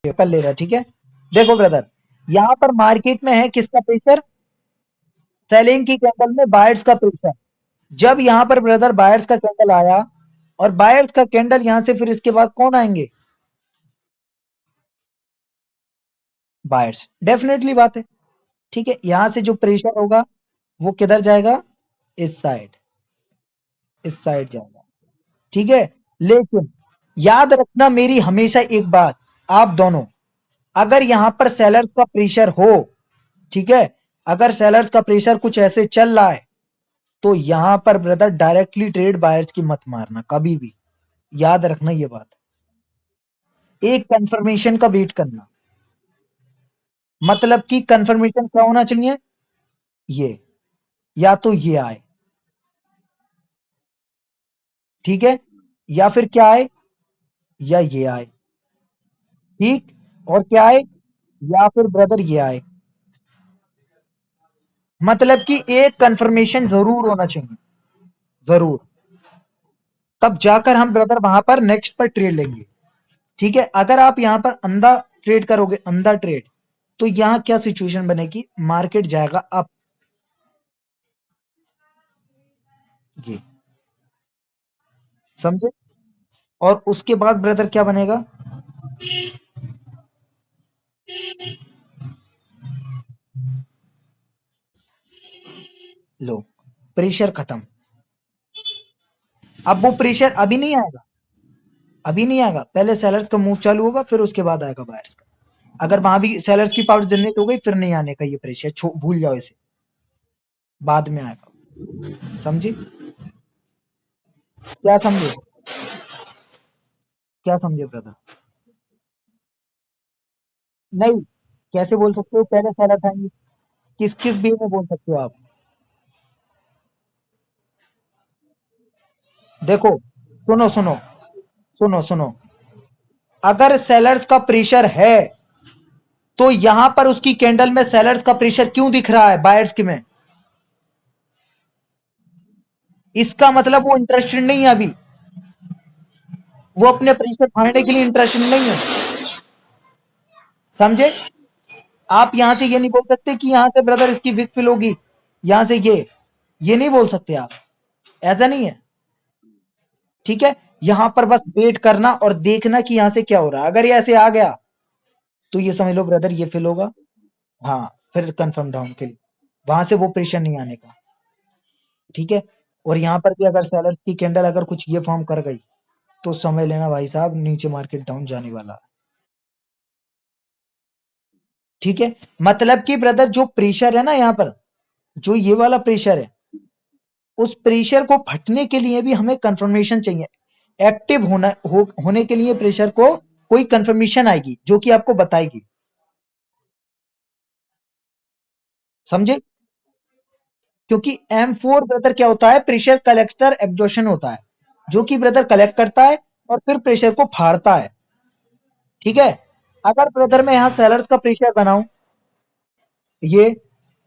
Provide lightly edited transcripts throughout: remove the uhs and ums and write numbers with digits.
कर ले रहा, ठीक है। देखो ब्रदर, यहाँ पर मार्केट में है किसका प्रेशर, सेलिंग की कैंडल में बायर्स का प्रेशर। जब यहाँ पर ब्रदर बायर्स का कैंडल आया और बायर्स का कैंडल यहाँ से, फिर इसके बाद कौन आएंगे, बायर्स, डेफिनेटली बात है। ठीक है, यहाँ से जो प्रेशर होगा वो किधर जाएगा, इस साइड, इस साइड जाएगा, ठीक है। लेकिन याद रखना मेरी हमेशा एक बात, आप दोनों, अगर यहाँ पर सेलर्स का प्रेशर हो, ठीक है, अगर सेलर्स का प्रेशर कुछ ऐसे चल रहा है, तो यहां पर ब्रदर डायरेक्टली ट्रेड बायर्स की मत मारना कभी भी, याद रखना ये बात। एक कंफर्मेशन का वेट करना, मतलब कि कंफर्मेशन क्या होना चाहिए, ये, या तो ये आए, ठीक है, या फिर क्या आए, या ये आए, ठीक, और क्या आए, या फिर ब्रदर ये आए, मतलब कि एक कंफर्मेशन जरूर होना चाहिए, जरूर, तब जाकर हम ब्रदर वहां पर नेक्स्ट पर ट्रेड लेंगे। ठीक है, अगर आप यहां पर अंधा ट्रेड करोगे, अंधा ट्रेड, तो यहां क्या सिचुएशन बनेगी, मार्केट जाएगा अप, ये, समझे, और उसके बाद ब्रदर क्या बनेगा, लो, प्रेशर खत्म। अब वो प्रेशर अभी नहीं आएगा, अभी नहीं आएगा, पहले सेलर्स का मूव चालू होगा, फिर उसके बाद आएगा बायर्स का। अगर वहां भी सेलर्स की पावर जनरेट हो गई, फिर नहीं आने का ये प्रेशर, भूल जाओ इसे, बाद में आएगा, समझे, क्या समझे, क्या समझे ब्रदर, नहीं, कैसे बोल सकते हो, पहले सेलर्स आएंगे, किस किस वे में बोल सकते हो आप, देखो, सुनो सुनो, सुनो सुनो, अगर सेलर्स का प्रेशर है, तो यहां पर उसकी कैंडल में सेलर्स का प्रेशर क्यों दिख रहा है बायर्स के में, इसका मतलब वो इंटरेस्टेड नहीं है अभी, वो अपने प्रेशर फाड़ने के लिए इंटरेस्टेड नहीं है, समझे। आप यहां से ये नहीं बोल सकते कि यहां से ब्रदर इसकी विक फिल होगी, यहां से ये नहीं बोल सकते आप, ऐसा नहीं है, ठीक है। यहां पर बस वेट करना और देखना कि यहां से क्या हो रहा है, अगर ये ऐसे आ गया, तो ये समझ लो ब्रदर ये फिल होगा, हाँ, फिर कंफर्म डाउन के लिए, वहां से वो प्रेशर नहीं आने का, ठीक है। और यहां पर भी अगर सेलर की कैंडल अगर कुछ ये फॉर्म कर गई, तो समझ लेना भाई साहब, नीचे मार्केट डाउन जाने वाला है, ठीक है। मतलब कि ब्रदर जो प्रेशर है ना यहाँ पर, जो ये वाला प्रेशर है, उस प्रेशर को फटने के लिए भी हमें कंफर्मेशन चाहिए, एक्टिव होने के लिए प्रेशर को कोई कंफर्मेशन आएगी जो कि आपको बताएगी, समझे। क्योंकि M4 ब्रदर क्या होता है, प्रेशर कलेक्टर एग्जॉशन होता है, जो कि ब्रदर कलेक्ट करता है और फिर प्रेशर को फाड़ता है, ठीक है। अगर ब्रदर मैं यहाँ सेलर्स का प्रेशर बनाऊं, ये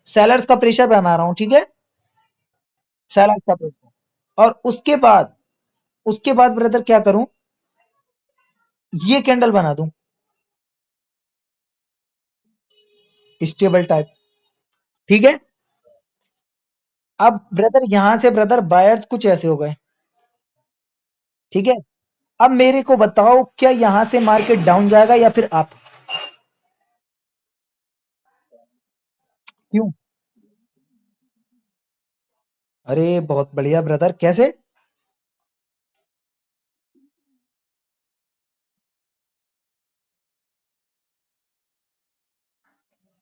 सेलर्स का प्रेशर बना रहा हूं, ठीक है, सेलर्स का प्रेशर, और उसके बाद ब्रदर क्या करूं, ये कैंडल बना दूं, स्टेबल टाइप, ठीक है। अब ब्रदर यहां से ब्रदर बायर्स कुछ ऐसे हो गए, ठीक है। अब मेरे को बताओ, क्या यहां से मार्केट डाउन जाएगा या फिर अप, क्यों, अरे बहुत बढ़िया ब्रदर, कैसे,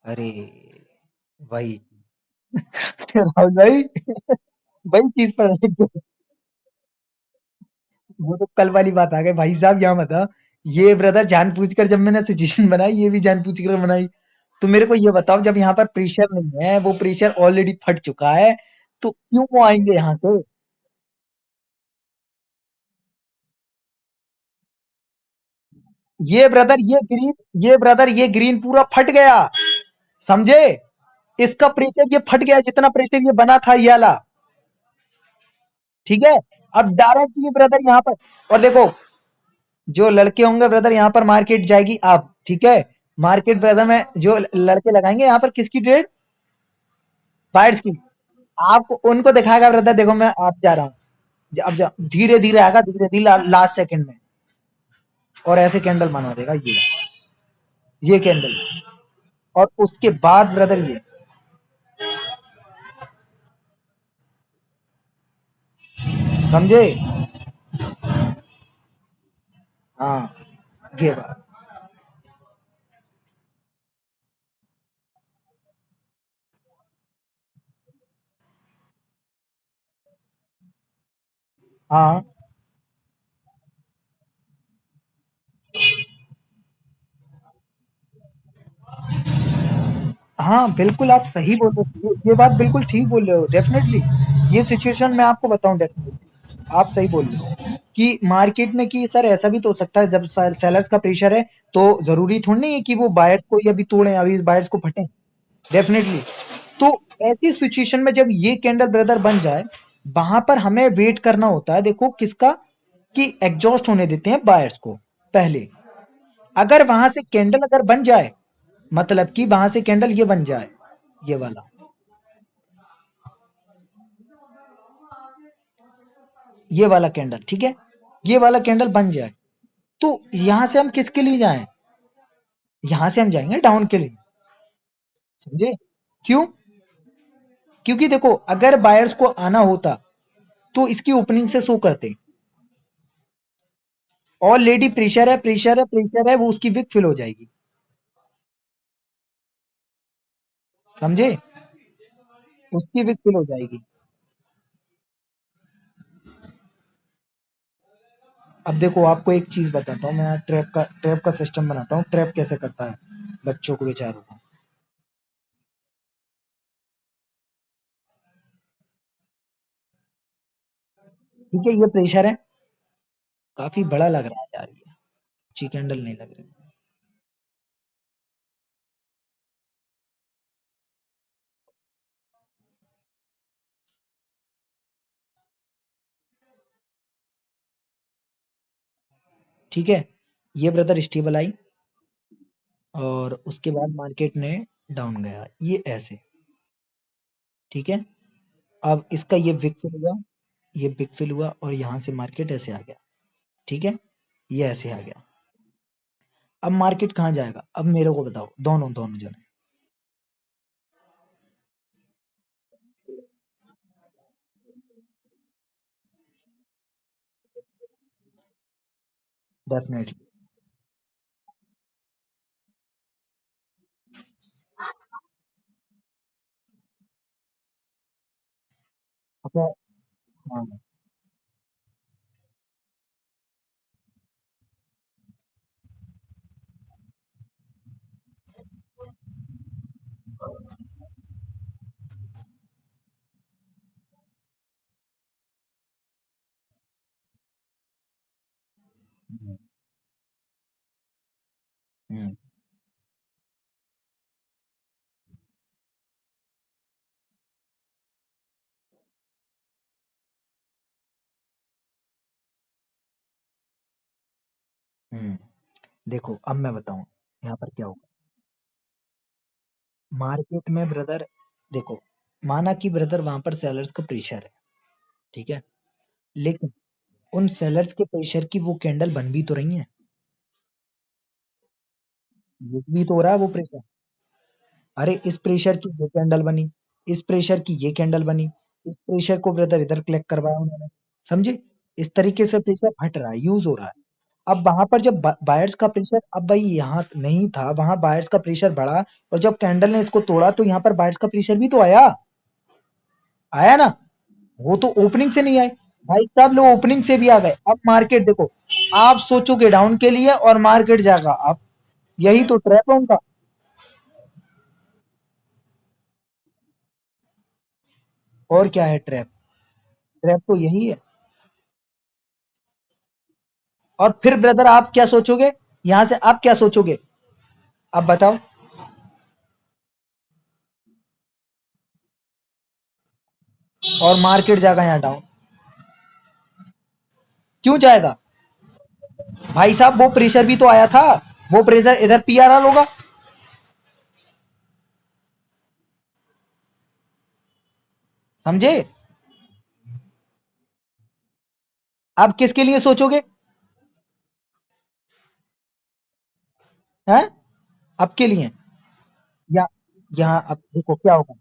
अरे भाई राहुल भाई वही चीज पर वो तो कल वाली बात आ गई भाई साहब, यहाँ बता, ये ब्रदर जानबूझकर जब मैंने सिचुएशन बनाई, ये भी जानबूझकर बनाई, तो मेरे को ये बताओ, जब यहाँ पर प्रेशर नहीं है, वो प्रेशर ऑलरेडी फट चुका है, तो क्यों वो आएंगे यहाँ से, ये ब्रदर ये ग्रीन पूरा फट गया, समझे, इसका प्रेशर ये फट गया, जितना प्रेशर ये बना था ये वाला, ठीक है। अब डायरेक्टली ब्रदर यहाँ पर, और देखो, जो लड़के होंगे ब्रदर यहाँ पर मार्केट जाएगी आप, ठीक है। मार्केट ब्रदर में जो लड़के लगाएंगे यहाँ पर किसकी ट्रेड, बायर्स की। आपको उनको दिखाएगा ब्रदर, देखो मैं आप जा रहा हूँ, अब जा धीरे धीरे आएगा, धीरे धीरे लास्ट सेकंड में, और ऐसे कैंडल बना देगा ये कैंडल, और उसके बाद ब्रदर ये समझे। हाँ ये बात। हाँ हाँ बिल्कुल आप सही बोल रहे हो, ये बात बिल्कुल ठीक बोल रहे हो डेफिनेटली। ये सिचुएशन मैं आपको बताऊं डेफिनेटली, आप सही बोल रहे हो कि मार्केट में कि सर ऐसा भी तो हो सकता है जब सेलर्स का प्रेशर है, तो जरूरी थोड़ी नहीं है कि वो बायर्स को ही अभी तोड़ें, अभी बायर्स को फटें, डेफिनेटली। तो ऐसी सिचुएशन में जब ये कैंडल ब्रदर बन जाए, वहां पर हमें वेट करना होता है, देखो किसका, कि एग्जॉस्ट होने देते हैं बायर्स को पहले। अगर वहां से कैंडल अगर बन जाए, मतलब कि वहां से कैंडल ये बन जाए, ये वाला, ये वाला कैंडल, ठीक है, ये वाला कैंडल बन जाए, तो यहां से हम किसके लिए जाएं, यहां से हम जाएंगे डाउन के लिए, समझे। क्यों, क्योंकि देखो अगर बायर्स को आना होता तो इसकी ओपनिंग से शो करते, ऑलरेडी प्रेशर है, प्रेशर है, प्रेशर है, वो उसकी विक फिल हो जाएगी, समझे, उसकी विक फिल हो जाएगी। अब देखो आपको एक चीज बताता हूँ मैं, ट्रैप का सिस्टम बनाता हूँ, ट्रैप कैसे करता है बच्चों को बेचारों को। ठीक है, ये प्रेशर है, काफी बड़ा लग रहा है यार, ये अच्छी कैंडल नहीं लग रही। ठीक है, ये ब्रदर स्टेबल आई, और उसके बाद मार्केट ने डाउन गया, ये ऐसे, ठीक है। अब इसका ये बिग फिल हुआ, ये बिग फिल हुआ, और यहाँ से मार्केट ऐसे आ गया, ठीक है, ये ऐसे आ गया। अब मार्केट कहाँ जाएगा, अब मेरे को बताओ, दोनों दोनों जने। डेफिनेटली। अच्छा, हाँ, हम्म, हम्म, हम्म। देखो अब मैं बताऊं यहाँ पर क्या होगा, मार्केट में ब्रदर, देखो, माना कि ब्रदर वहां पर सेलर्स का प्रेशर है, ठीक है, लेकिन उन सेलर्स के प्रेशर की वो कैंडल बन भी तो रही है, ये भी तो हो रहा है वो प्रेशर। अरे इस प्रेशर की ये कैंडल बनी, इस प्रेशर की ये कैंडल बनी, इस प्रेशर को ब्रदर इधर क्लिक करवाया उन्होंने, समझे। इस तरीके से प्रेशर हट रहा है, यूज हो रहा है। अब वहां पर जब बायर्स का प्रेशर, अब भाई यहाँ नहीं था, वहां बायर्स का प्रेशर बढ़ा, और जब कैंडल ने इसको तोड़ा तो यहाँ पर बायर्स का प्रेशर भी तो आया, आया ना। वो तो ओपनिंग से नहीं आए, भाई साहब लोग ओपनिंग से भी आ गए। अब मार्केट देखो, आप सोचोगे डाउन के लिए और मार्केट जाएगा आप, यही तो ट्रैप है उनका। और क्या है ट्रैप, ट्रैप तो यही है। और फिर ब्रदर आप क्या सोचोगे, यहां से आप क्या सोचोगे, आप बताओ। और मार्केट जाएगा यहाँ डाउन, क्यों जाएगा, भाई साहब वो प्रेशर भी तो आया था, वो प्रेशर इधर पी आ रहा होगा। समझे? अब किसके लिए सोचोगे? हैं? अब के लिए? या यहाँ अब देखो क्या होगा।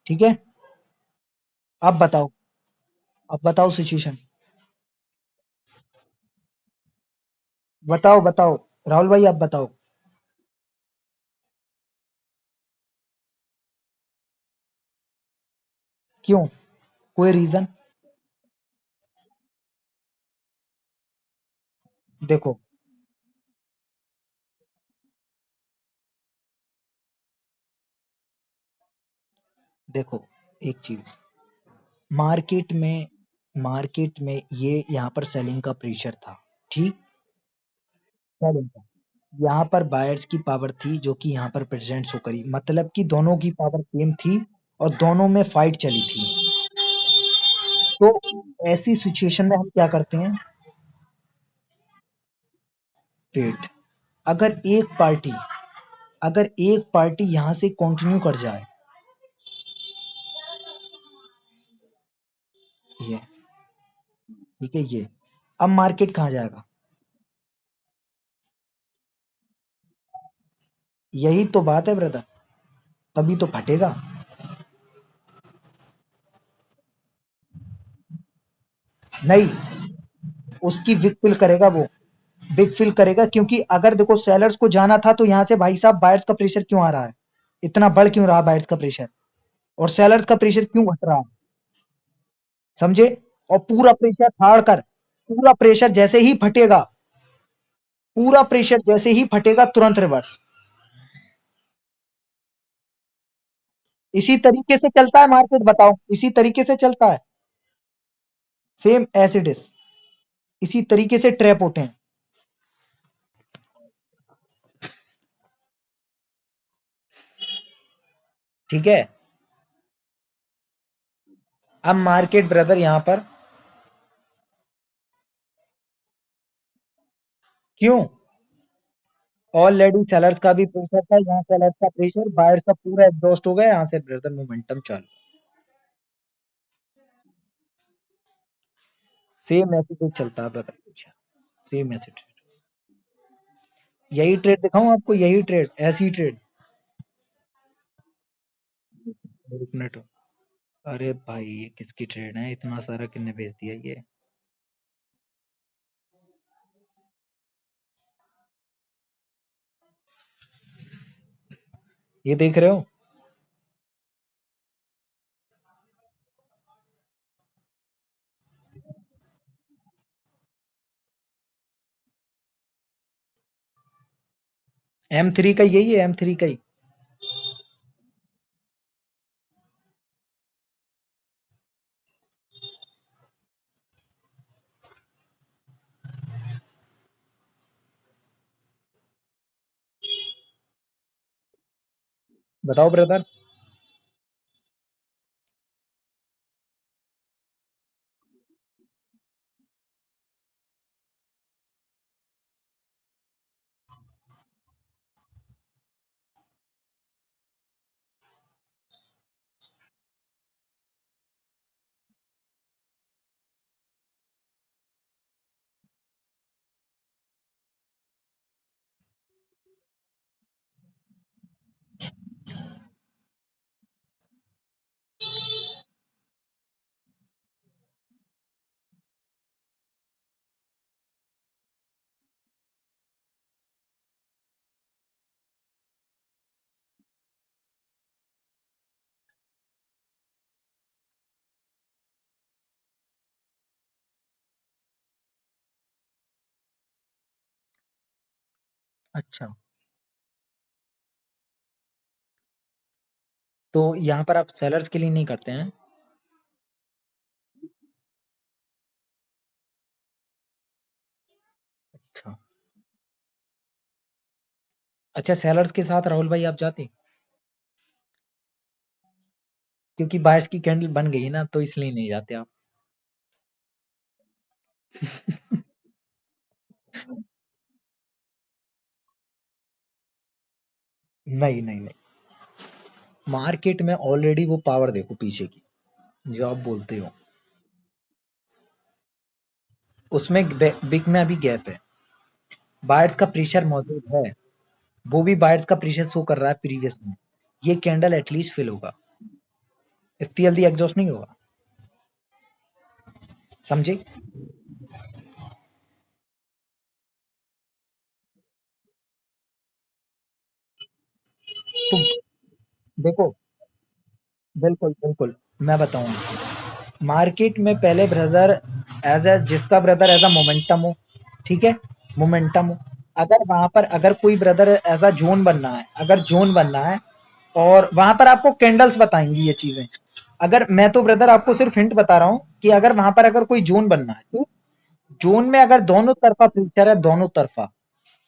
ठीक है, अब बताओ, अब बताओ सिचुएशन। बताओ बताओ, राहुल भाई आप बताओ। क्यों? कोई रीजन? देखो, देखो एक चीज, मार्केट में, मार्केट में ये यहाँ पर सेलिंग का प्रेशर था। ठीक, सेलिंग का, यहाँ पर बायर्स की पावर थी जो कि यहाँ पर प्रेजेंट शो करी, मतलब कि दोनों की पावर सेम थी और दोनों में फाइट चली थी। तो ऐसी सिचुएशन में हम क्या करते हैं? ट्रेड। अगर एक पार्टी, अगर एक पार्टी यहाँ से कंटिन्यू कर जाए, ये ठीक है, ये अब मार्केट कहाँ जाएगा? यही तो बात है ब्रदर, तभी तो फटेगा। नहीं, उसकी बिग फिल करेगा वो, बिग फिल करेगा, क्योंकि अगर देखो सेलर्स को जाना था तो यहाँ से भाई साहब बायर्स का प्रेशर क्यों आ रहा है, इतना बढ़ क्यों रहा बायर्स का प्रेशर, और सेलर्स का प्रेशर क्यों घट रहा है? समझे? और पूरा प्रेशर फाड़ कर, पूरा प्रेशर जैसे ही फटेगा, पूरा प्रेशर जैसे ही फटेगा तुरंत रिवर्स। इसी तरीके से चलता है मार्केट, बताओ, इसी तरीके से चलता है। सेम एज इट इज, इसी तरीके से ट्रैप होते हैं। ठीक है, अब मार्केट ब्रदर यहाँ पर क्यों, ऑलरेडी सेलर्स का भी प्रेशर था, यहाँ सेलर्स का प्रेशर बायर्स का पूरा एग्जॉस्ट हो गया, यहाँ से ब्रदर मोमेंटम चालू। सेम एटीट्यूड चलता है ब्रदर, सेम एटीट्यूड। यही ट्रेड दिखाऊं आपको, यही ट्रेड, ऐसी ट्रेड। एक मिनट, अरे भाई ये किसकी ट्रेड है, इतना सारा किसने भेज दिया ये? ये देख रहे हो? M3 का यही है, M3 का ही। बताओ ब्रदर। अच्छा, तो यहाँ पर आप सेलर्स के लिए नहीं करते हैं? अच्छा, अच्छा सेलर्स के साथ राहुल भाई आप जाते? क्योंकि बायर्स की कैंडल बन गई है ना, तो इसलिए नहीं जाते आप। नहीं नहीं नहीं, मार्केट में ऑलरेडी वो पावर देखो पीछे की, जो आप बोलते हो, उसमें बिग में अभी गैप है, बायर्स का प्रेशर मौजूद है, वो भी बायर्स का प्रेशर शो कर रहा है प्रीवियस में, ये कैंडल एटलीस्ट फिल होगा, इतनी जल्दी एग्जॉस्ट नहीं होगा, समझे? तो देखो, बिल्कुल बिल्कुल, मैं बताऊंगा, मार्केट में पहले ब्रदर, एज ए जिसका ब्रदर एज अ मोमेंटम हो, ठीक है, मोमेंटम हो, अगर वहां पर अगर कोई ब्रदर एज अ जोन बनना है, अगर जोन बनना है, और वहां पर आपको कैंडल्स बताएंगी ये चीजें, अगर मैं तो ब्रदर आपको सिर्फ हिंट बता रहा हूं कि अगर वहां पर अगर कोई जोन बनना है, तो जोन में अगर दोनों तरफा प्रेशर है, दोनों तरफा,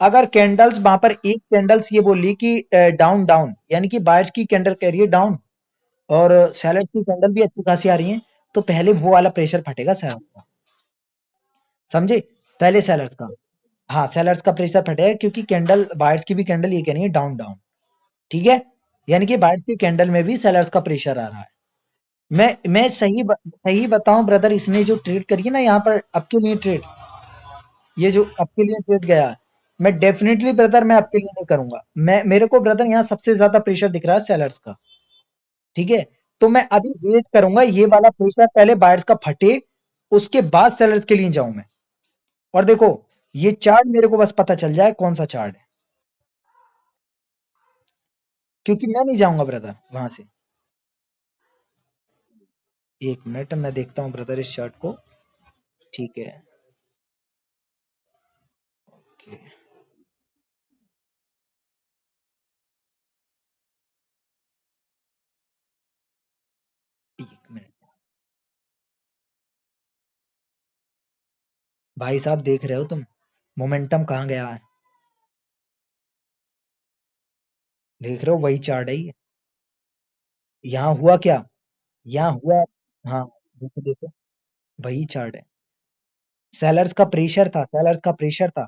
अगर कैंडल्स वहां पर एक कैंडल्स ये बोली कि डाउन डाउन, यानी कि बायर्स की कैंडल कह रही है डाउन, और सैलर्स की कैंडल भी अच्छी खासी आ रही है, तो पहले वो वाला प्रेशर फटेगा सैलर्स का, समझे? पहले सैलर्स का, हाँ सैलर्स का प्रेशर फटेगा, क्योंकि कैंडल बायर्स की भी कैंडल ये कह रही है डाउन डाउन, ठीक है, यानी कि बायर्स की कैंडल में भी सैलर्स का प्रेशर आ रहा है। मैं सही बताऊं ब्रदर, इसने जो ट्रेड करी है ना यहाँ पर आपके लिए ट्रेड, ये जो आपके लिए ट्रेड गया है, मैं डेफिनेटली ब्रदर मैं आपके लिए नहीं करूंगा, मैं मेरे को ब्रदर यहाँ सबसे ज्यादा प्रेशर दिख रहा है सेलर्स का, ठीक है, तो मैं अभी वेट करूंगा ये वाला प्रेशर पहले बायर्स का फटे, उसके बाद सेलर्स के लिए जाऊं मैं, और देखो ये चार्ट मेरे को बस पता चल जाए कौन सा चार्ट है, क्योंकि मैं नहीं जाऊंगा ब्रदर वहां से। एक मिनट मैं देखता हूँ ब्रदर इस चार्ट को, ठीक है, ओके, एक मिनट, भाई साहब देख रहे हो तुम मोमेंटम कहाँ गया है, देख रहे हो वही चार्ट है ये, यहाँ हुआ क्या, यहाँ हुआ, हाँ देखो देखो, वही चार्ट है, सेलर्स का प्रेशर था, सेलर्स का प्रेशर था,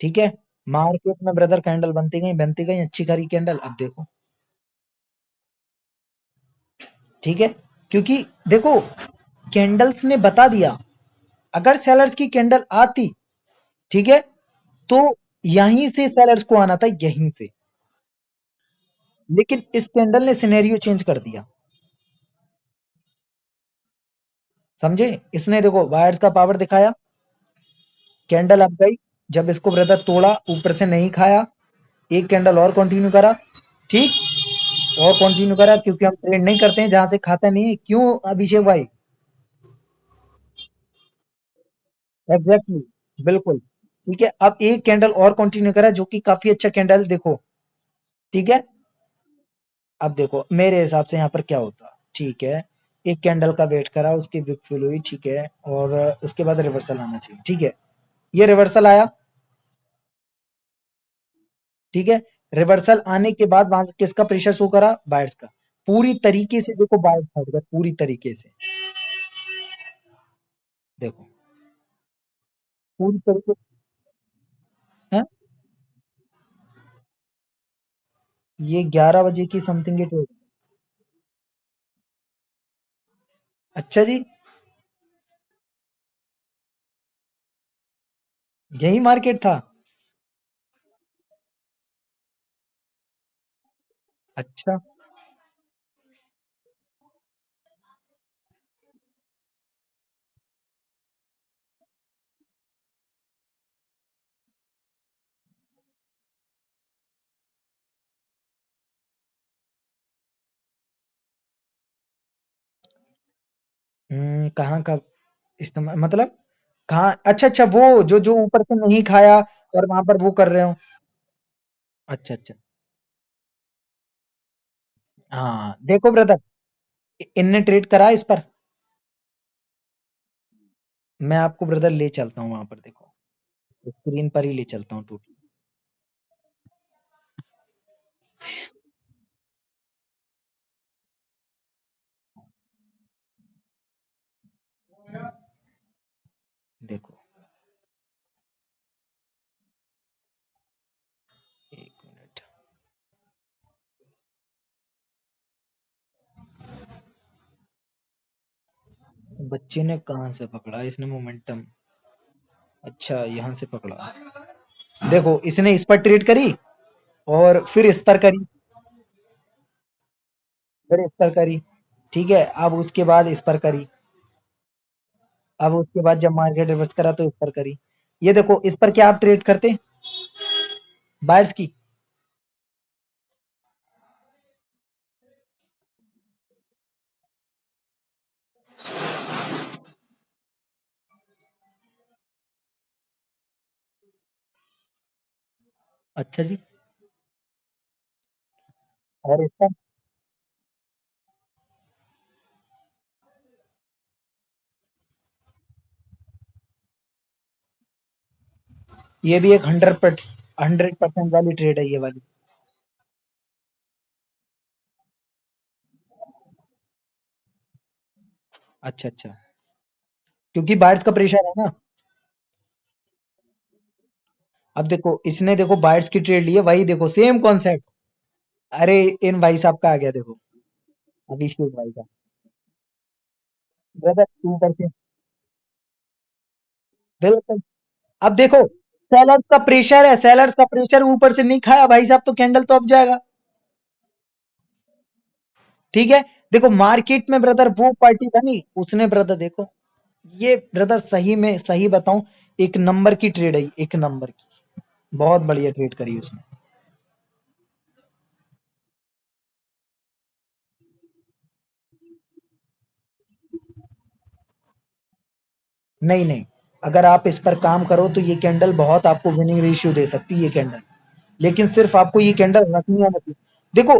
ठीक है, मार्केट में ब्रदर कैंडल बनती गई अच्छी खारी कैंडल, अब देखो, ठीक है, क्योंकि देखो कैंडल्स ने बता दिया, अगर सेलर्स की कैंडल आती, ठीक है, तो यहीं से सेलर्स को आना था, यहीं से, लेकिन इस कैंडल ने सिनेरियो चेंज कर दिया, समझे? इसने देखो बायर्स का पावर दिखाया, कैंडल अब गई, जब इसको ब्रदर तोड़ा ऊपर से नहीं खाया, एक कैंडल और कंटिन्यू करा, ठीक, और कंटिन्यू करा, क्योंकि हम ट्रेड नहीं करते हैं जहां से खाता नहीं है, क्यों अभिषेक भाई? एग्जैक्टली, बिल्कुल, ठीक है, अब एक कैंडल और कंटिन्यू करा जो कि काफी अच्छा कैंडल देखो, ठीक है, अब देखो मेरे हिसाब से यहाँ पर क्या होता, ठीक है, एक कैंडल का वेट करा, उसकी विक फिल हुई, ठीक है, और उसके बाद रिवर्सल आना चाहिए, ठीक है, ये रिवर्सल आया, ठीक है, रिवर्सल आने के बाद वहां से किसका प्रेशर शो करा, बायर्स का, पूरी तरीके से देखो बायर्स हट गए, पूरी तरीके से, देखो पूरी तरीके से, ये 11 बजे की समथिंग की ट्रेड, अच्छा जी, यही मार्केट था, अच्छा, कहाँ का इस्तेमाल मतलब, कहाँ, अच्छा अच्छा, वो जो जो ऊपर से नहीं खाया और वहां पर वो कर रहे हो, अच्छा अच्छा, हाँ देखो ब्रदर, इनने ट्रेड करा इस पर, मैं आपको ब्रदर ले चलता हूँ वहां पर, देखो स्क्रीन पर ही ले चलता हूँ टोटल, देखो, एक मिनट। बच्चे ने कहाँ से पकड़ा, इसने मोमेंटम, अच्छा यहाँ से पकड़ा। देखो इसने इस पर ट्रेड करी और फिर इस पर करी, फिर इस पर करी, ठीक है, अब उसके बाद इस पर करी, अब उसके बाद जब मार्केट रिवर्स करा तो इस पर करी। ये देखो इस पर क्या आप ट्रेड करते, बायर्स की। अच्छा जी। और इस पर, ये भी एक 100% वाली ट्रेड है ये वाली। अच्छा अच्छा, क्योंकि बायर्स का प्रेशर है ना। अब देखो इसने देखो बायर्स की ट्रेड ली है, वही देखो सेम कॉन्सेप्ट। अरे इन भाई साहब का आ गया देखो, अभिषेक भाई का, ब्रदर ऊपर से, बिल्कुल। अब देखो सेलर्स का प्रेशर है, सेलर्स का प्रेशर ऊपर से नहीं खाया भाई साहब, तो कैंडल तो अब जाएगा। ठीक है, देखो मार्केट में ब्रदर वो पार्टी बनी, उसने ब्रदर देखो, ये ब्रदर सही में सही बताऊं, एक नंबर की ट्रेड है, एक नंबर की, बहुत बढ़िया ट्रेड करी उसने। नहीं नहीं, अगर आप इस पर काम करो तो ये कैंडल बहुत आपको विनिंग रेशियो दे सकती है ये कैंडल, लेकिन सिर्फ आपको ये कैंडल रखनी है मतलब। देखो,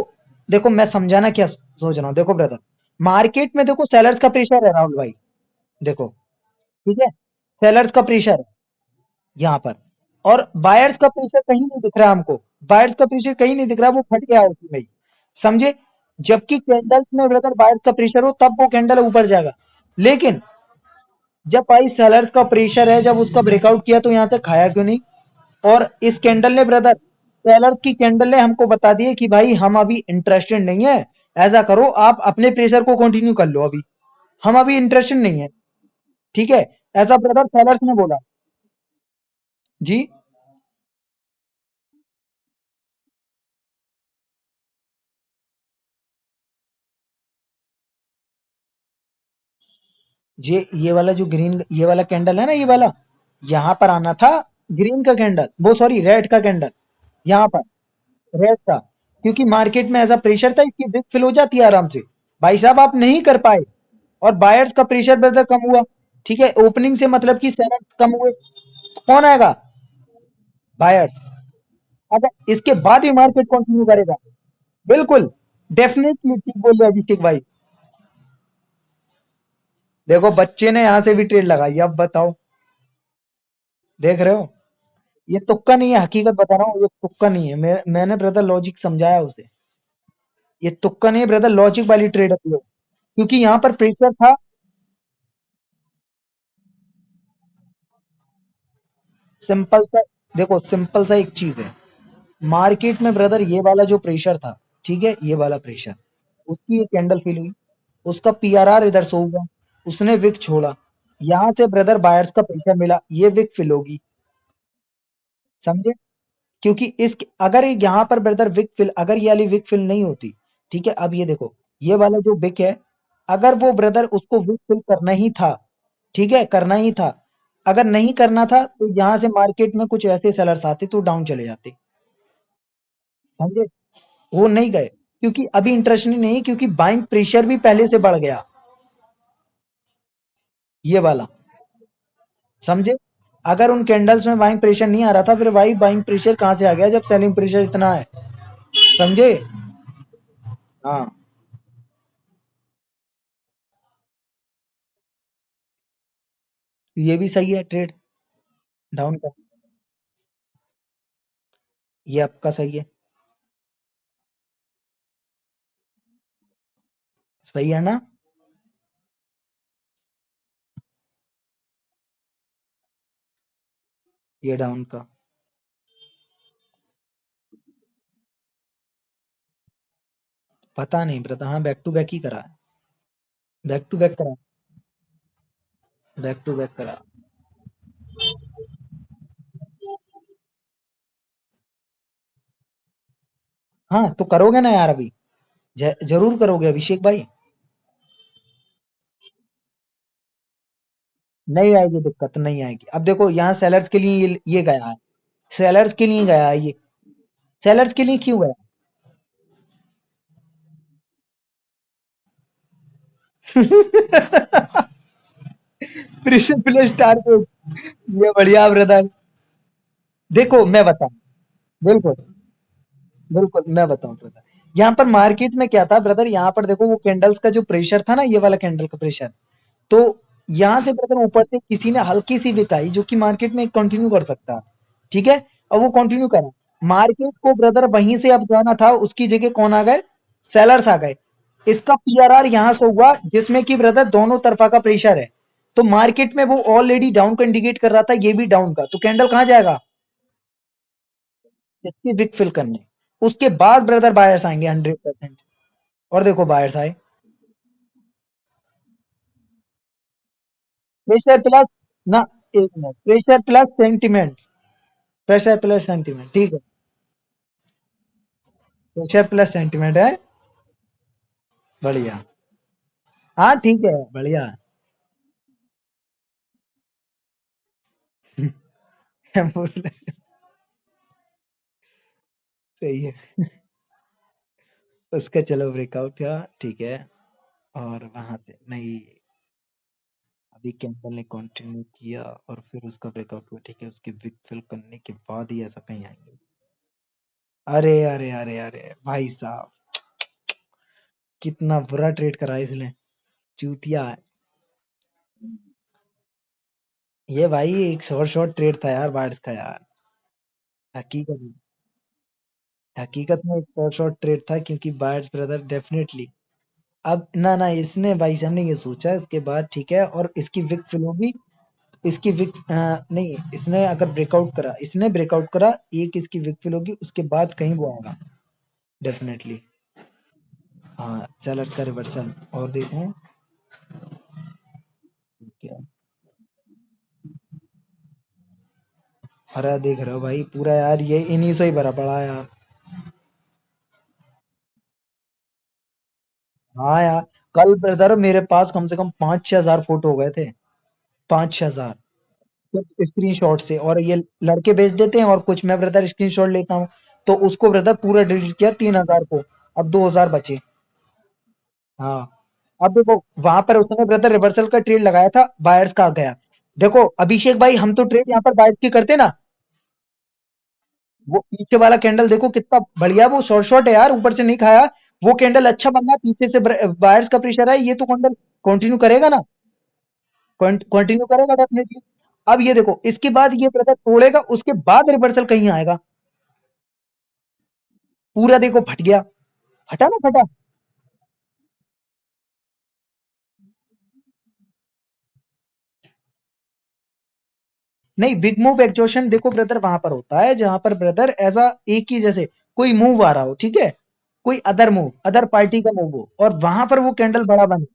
देखो मैं समझाना क्या सोच रहा हूँ, देखो ब्रदर, मार्केट में देखो सेलर्स का प्रेशर है राहुल भाई, देखो, ठीक है, सेलर्स का प्रेशर है यहाँ पर, और बायर्स का प्रेशर कहीं नहीं दिख रहा हमको, बायर्स का प्रेशर कहीं नहीं दिख रहा, वो फट गया उसी में ही, समझे। जबकि कैंडल्स में ब्रदर बायर्स का प्रेशर हो तब वो कैंडल ऊपर जाएगा, लेकिन जब भाई सेलर्स का प्रेशर है, जब उसका ब्रेकआउट किया तो यहाँ से खाया क्यों नहीं। और इस कैंडल ने ब्रदर, सेलर्स की कैंडल ने हमको बता दिया कि भाई हम अभी इंटरेस्टेड नहीं है, ऐसा करो आप अपने प्रेशर को कंटिन्यू कर लो अभी, हम अभी इंटरेस्टेड नहीं है, ठीक है, ऐसा ब्रदर सेलर्स ने बोला। जी, ये वाला जो ग्रीन, ये वाला कैंडल है ना, ये वाला, यहाँ पर आना था ग्रीन का कैंडल, वो सॉरी रेड का कैंडल, यहाँ पर रेड का, क्योंकि मार्केट में ऐसा प्रेशर था, इसकी विक फिल हो जाती है आराम से, भाई साहब आप नहीं कर पाए, और बायर्स का प्रेशर ब्रदर कम हुआ, ठीक है, ओपनिंग से मतलब कि सेलर्स कम हुए, कौन आएगा, बायर्स। अगर इसके बाद ही मार्केट कंटिन्यू करेगा, बिल्कुल, डेफिनेटली ठीक बोल रहे अभिषेक भाई। देखो बच्चे ने यहां से भी ट्रेड लगाई, अब बताओ, देख रहे हो, ये तुक्का नहीं है, हकीकत बता रहा हूँ, ये तुक्का नहीं है, मैंने ब्रदर लॉजिक समझाया उसे, ये तुक्का नहीं है ब्रदर, लॉजिक वाली ट्रेड है ये। क्योंकि यहाँ पर प्रेशर था, सिंपल सा, देखो सिंपल सा एक चीज है, मार्केट में ब्रदर ये वाला जो प्रेशर था, ठीक है, ये वाला प्रेशर, उसकी एक कैंडल फिल हुई, उसका पीआरआर इधर से होगा, उसने विक छोड़ा, यहाँ से ब्रदर बायर्स का प्रेशर मिला, ये विक फिल होगी, समझे। क्योंकि इस, अगर यहाँ पर ब्रदर विक फिल, अगर ये वाली विक फिल नहीं होती, ठीक है, अब ये देखो, ये वाला जो विक है, अगर वो ब्रदर उसको विक फिल करना ही था, ठीक है, करना ही था, अगर नहीं करना था तो यहाँ से मार्केट में कुछ ऐसे सेलर्स आते तो डाउन चले जाते, समझे, वो नहीं गए, क्योंकि अभी इंटरेस्ट नहीं है, क्योंकि बाइंग प्रेशर भी पहले से बढ़ गया, ये वाला, समझे। अगर उन कैंडल्स में बाइंग प्रेशर नहीं आ रहा था, फिर भाई बाइंग प्रेशर कहां से आ गया जब सेलिंग प्रेशर इतना है, समझे। हाँ, ये भी सही है ट्रेड, डाउन का, ये आपका सही है, सही है ना। ये डाउन का। पता नहीं ब्रदर, हाँ बैक टू बैक ही करा है, बैक टू बैक करा, बैक टू बैक करा। हाँ तो करोगे ना यार अभी, जरूर करोगे अभिषेक भाई। नहीं आएगी दिक्कत, नहीं आएगी। अब देखो यहाँ सेलर्स के लिए ये गया है, सेलर्स के लिए गया है ये, सेलर्स के लिए क्यों गया? प्रेशर प्लस टारगेट, ये बढ़िया ब्रदर। देखो मैं बताऊं, बिल्कुल बिल्कुल मैं बताऊं ब्रदर, यहाँ पर मार्केट में क्या था ब्रदर, यहाँ पर देखो वो कैंडल्स का जो प्रेशर था ना, ये वाला कैंडल का प्रेशर, तो यहाँ से ब्रदर ऊपर से किसी ने हल्की सी बिकाई जो कि मार्केट में कंटिन्यू कर सकता है, ठीक है, और वो कंटिन्यू करा, मार्केट को ब्रदर वहीं से अब जाना था, उसकी जगह कौन आ गए, सेलर्स आ गए। इसका पीआरआर यहां से हुआ जिसमें कि ब्रदर दोनों तरफा का प्रेशर है, तो मार्केट में वो ऑलरेडी डाउन को इंडिकेट कर रहा था, ये भी डाउन का, तो कैंडल कहां जाएगा, इसकी विक फिल करने, उसके बाद ब्रदर बायर्स आएंगे 100%। और देखो बायर्स आए, प्रेशर प्लस ना, एक minute, pressure plus sentiment, pressure plus sentiment, ठीक है, प्रेशर प्लस सेंटिमेंट है, बढ़िया, हाँ ठीक है बढ़िया। सही है, उसका चलो ब्रेकआउट हुआ, ठीक है, और वहां से नहीं, अभी कैंपल ने कंटिन्यू किया और फिर उसका ब्रेकआउट हुआ, ठीक है, उसकी विक फिल करने के बाद ही ऐसा कहीं आएंगे। अरे अरे अरे अरे भाई साहब, कितना बुरा ट्रेड करा है इसने, चूतिया है ये भाई, एक शॉर्ट शॉर्ट ट्रेड था यार बारिश का यार, हकीकत में, हकीकत में एक शॉर्ट शॉर्ट ट्रेड था, क्योंकि बायर्स ब्रदर डेफिनेटली, अब ना ना इसने भाई साहब ने ये सोचा इसके बाद, ठीक है, और इसकी विक फिल होगी, इसकी विक नहीं, इसने अगर ब्रेकआउट करा, इसने ब्रेकआउट करा, एक इसकी विक फिल होगी, उसके बाद कहीं वो आएगा डेफिनेटली। हाँ सेलर्स का रिवर्सल, और देखूं क्या, हरा देख रहा हो भाई पूरा यार, ये इन्हीं से ही भरा पड़ा है यार। हाँ यार, कल ब्रदर मेरे पास कम से कम 5-6 हजार फोटो हो गए थे, 5-6 हजार, सिर्फ स्क्रीनशॉट से, और ये लड़के भेज देते हैं और कुछ मैं ब्रदर स्क्रीनशॉट लेता हूँ, तो उसको ब्रदर पूरा डिलीट किया 3 हजार को, अब 2 हजार बचे। हाँ, अब देखो वहां पर उसने ब्रदर रिवर्सल का ट्रेड लगाया था, बायर्स का आ गया। देखो अभिषेक भाई, हम तो ट्रेड यहाँ पर बायर्स की करते ना, वो पीछे वाला कैंडल देखो कितना बढ़िया, वो शॉर्ट शॉर्ट है यार, ऊपर से नहीं खाया, वो कैंडल अच्छा बनना, पीछे से बायर्स का प्रेशर है, ये तो कैंडल कंटिन्यू करेगा ना, कंटिन्यू करेगा डेफिनेटली। अब ये देखो इसके बाद ये ब्रदर तोड़ेगा, उसके बाद रिवर्सल कहीं आएगा, पूरा देखो फट गया, फटा ना फटा, नहीं बिग मूव एग्जॉशन देखो ब्रदर वहां पर होता है जहां पर ब्रदर एज अ एक ही, जैसे कोई मूव आ रहा हो, ठीक है, कोई अदर मूव, अदर पार्टी का मूव हो, और वहां पर वो कैंडल बड़ा बने,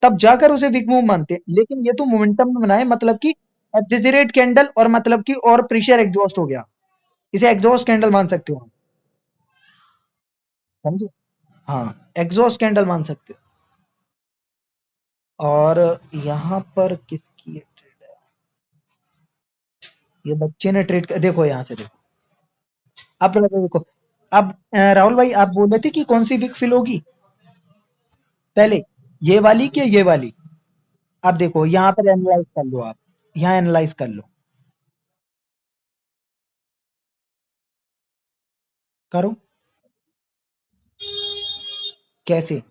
तब जाकर उसे बिग मूव मानते हैं, लेकिन ये तो मोमेंटम में बनाए, मतलब कि एक्जेजरेट कैंडल, और मतलब कि और प्रेशर एग्जॉस्ट हो गया, इसे एग्जॉस्ट कैंडल मान सकते हो, समझे, हाँ एग्जॉस्ट कैंडल मान सकते हो। और यहाँ पर किसकी ट्रेड है, ये बच्चे ने ट्रेड देखो यहाँ से देखो, अब देखो, अब राहुल भाई आप बोल रहे थे कि कौन सी विक फिल होगी पहले, ये वाली कि ये वाली, अब देखो यहाँ पर एनालाइज कर लो आप, यहाँ एनालाइज कर लो, करो, कैसे,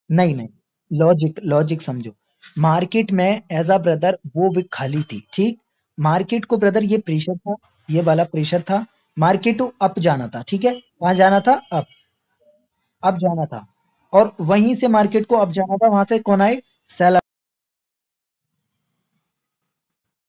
नहीं नहीं, लॉजिक लॉजिक समझो, मार्केट में एज अ ब्रदर वो विक खाली थी, ठीक, मार्केट को ब्रदर ये प्रेशर था, ये वाला प्रेशर था, मार्केट को अप जाना था, ठीक है, कहाँ जाना था, अप, अप जाना था, और वहीं से मार्केट को अब जाना था, वहां से कौन आए? सेलर